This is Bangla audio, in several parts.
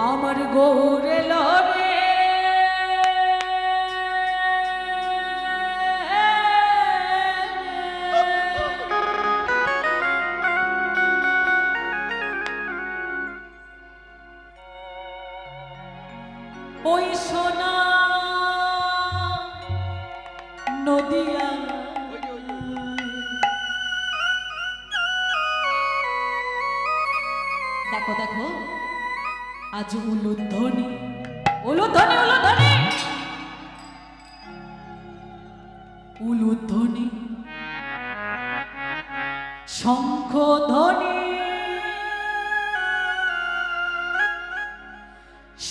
আমার গৌরে লরে ওই সোনা নদিয়া দেখো দেখো আজ উলুধ্বনি উলুধ্বনি উলুধ্বনি উলুধ্বনি শঙ্খধ্বনি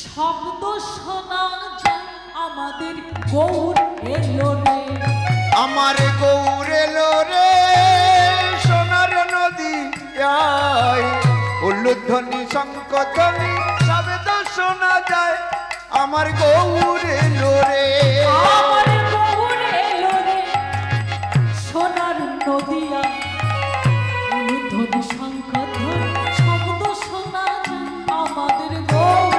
শব্দ শোনা যায় আমাদের গৌর এলো রে আমার গৌর এলো রে সোনার নদী উলুধ্বনি শঙ্খধ্বনি শব্দ শোনা যায় আমার গৌর এলো রে আমার গৌর এলো রে সোনার নদিয়া উলুধ্বনি শঙ্খধ্বনি শব্দ শোনা যায় আমাদের গৌর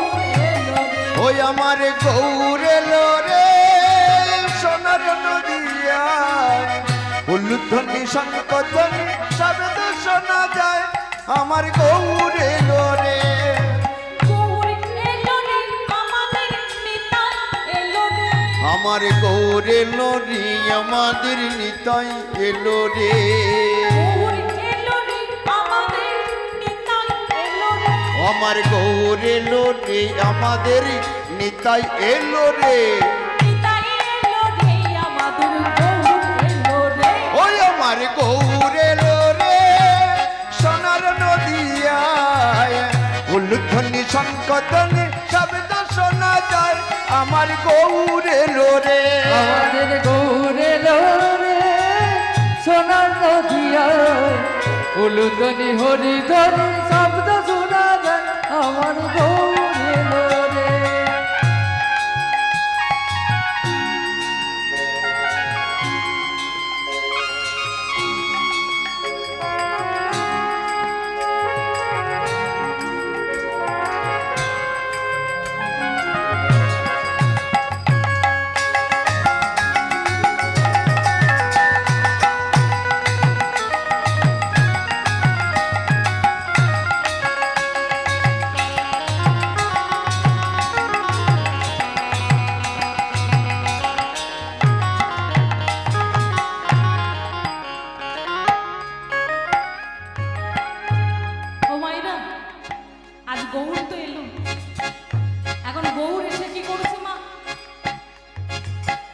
এলো রে ওই আমার গৌর এলো রে সোনার নদিয়া উলুধ্বনি শঙ্খধ্বনি শব্দ শোনা যায় আমার গৌর এলো রে গৌর এলো রে আমাদের নিতাই এলো রে আমার গৌর এলো রে আমাদের নিতাই এলো রে গৌর এলো রে আমাদের নিতাই এলো রে আমার গৌর এলো রে আমাদের নিতাই এলো রে নিতাই এলো রে আমাদের গৌর এলো রে ওই আমার গৌর এলো রে সোনার নদিয়ায় উলুধ্বনি শঙ্খধ্বনি শব্দ শোনা যায় আমার গৌর এলো রে আমাদের গৌর এলো রে সোনার নদিয়ায় উলুধ্বনি হরিধ্বনি শব্দ শোনা যায় আমার গৌর এলো রে ও মাইরা আজ গৌর তো এলো এখন গৌর এসে কি করছে মা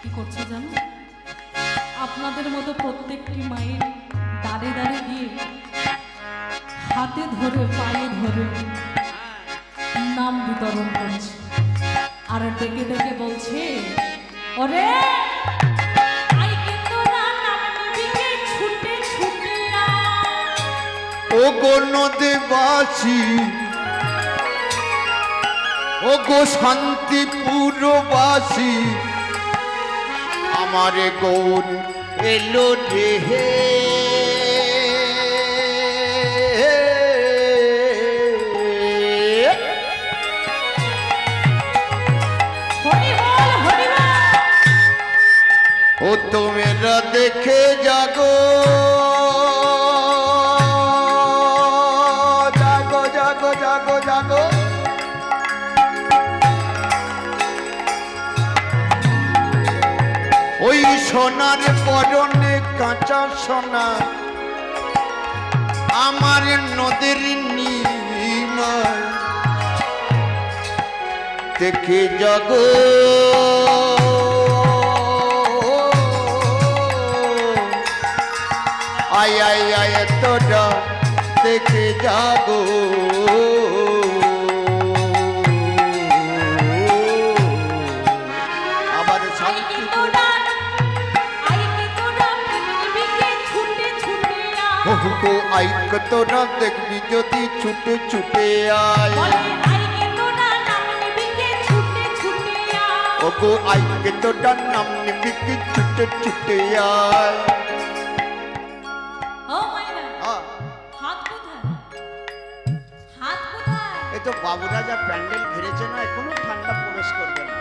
কি করছে জানো আপনাদের মতো প্রত্যেকটি মায়ের দাঁড়ে দাঁড়ে গিয়ে হাতে ধরে পায়ে ধরে নাম বিতরণ করছে আর ডেকে ডেকে বলছে ওরে আই কিন্তু না নাম নিবিকে ছুটে ছুটে আয়। ও গো নদীবাসী ও গো শান্তিপুরবাসী আমার গৌর এলো রে হে হরি বল হরি বল ও তোমরা দেখে জাগো জাগো জাগো জাগো জাগো ওই সোনার পরনে কাঁচা সোনা আমার নদীর নিমায় দেখে জাগো আয় আয় আয় তোরা দেখে জাগো আবার আই শান্তি কিন্তু না আই কিন্তু না নিবিকে ছুটে ছুটে আয় বহু আইক তোরা দেখবি যদি ছুটে ছুটে আয় বলে আই কিন্তু না নাম নিবিকে ছুটে ছুটে আয় ওগো আইক তোরা নাম নিবি কি ছুটে ছুটে আয় ও মাইরা হাত কোথায় হাত কোথায় তো বাবুরা যা প্যান্ডেল ঘিরেছে না, কোনো ঠান্ডা প্রবেশ করবে না।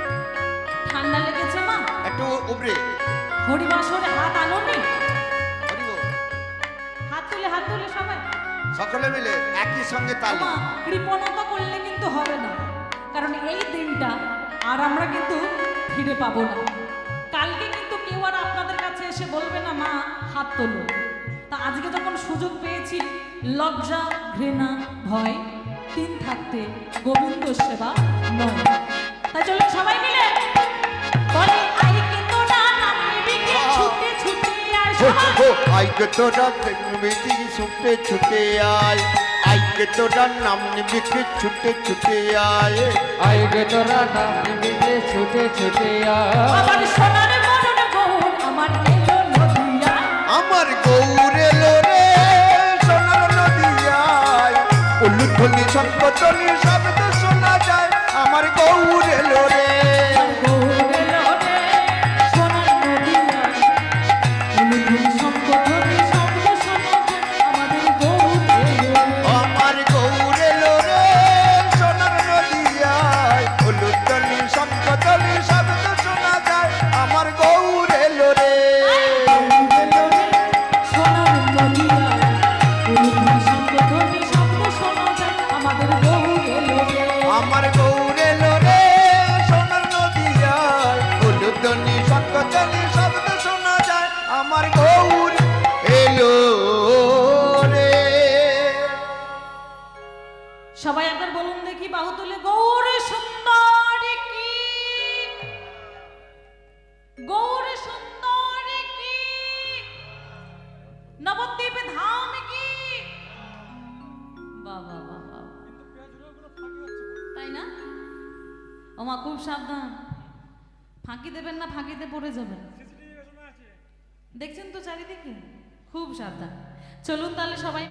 ঠান্ডা লেগেছে মা? একটু উপরে হরিবাসরে হাত আনোনি? হরি বল। হাত তুলে সবাই সকলে মিলে একই সঙ্গে তালি। মা, কৃপণতা করলে কিন্তু হবে না, কারণ এই দিনটা আর আমরা কিন্তু ফিরে পাবো না। কালকে কিন্তু কেউ আর আপনাদের কাছে এসে বলবে না মা হাত তোলো। তা আজকে যখন সুযোগ পেয়েছি, লজ্জা ঘৃণা ভয় তিন থাকতে গোবিন্দ সেবা নয়। তাই চলুন সবাই মিলে বলে আইকে তোরা নাম নিবি কে ছুটে ছুটে আয় সবাই। আইকে তোরা মিটি ছুটে ছুটে আয়, আইকে তোরা নাম নিবিকে ছুটে ছুটে আয়, আইগে তোরা নাম নিবিকে ছুটে ছুটে আয়। আমার সোনার মরণ গৌর আমার এলো নদিয়া, আমার গৌর এলো রে সোনার নদিয়ায়, উলুধ্বনি শঙ্করধ্বনি শব্দ শোনা যায়, আমার গৌর এলো রে। গৌর এলো রে সোনার নদিয়া, উলুধ্বনি শঙ্করধ্বনি শব্দ শোনা যায়, আমাদের গৌর এলো রে। আমার গৌর এলো রে সোনার নদিয়ায়, উলুধ্বনি শঙ্করধ্বনি শব্দ শোনা যায়, আমার গৌর এলো রে। আমার গৌর এলো রে সোনার নদিয়ায়, উলুধ্বনি শঙ্করধ্বনি শব্দ শোনা যায়, আমার গৌর এলো রে। সবাই একবার বলুন দেখি বাহু তুলে, গৌর সুন্দর কি, গৌর সুন্দর কি, নবদ্বীপ ধাম কি। বাবা বাবা, তাই না? ওমা খুব সাবধান, ফাঁকি দেবেন না, ফাঁকিতে পড়ে যাবেন। দেখছেন তো চারিদিকে, খুব সাবধান। চলুন তাহলে সবাই।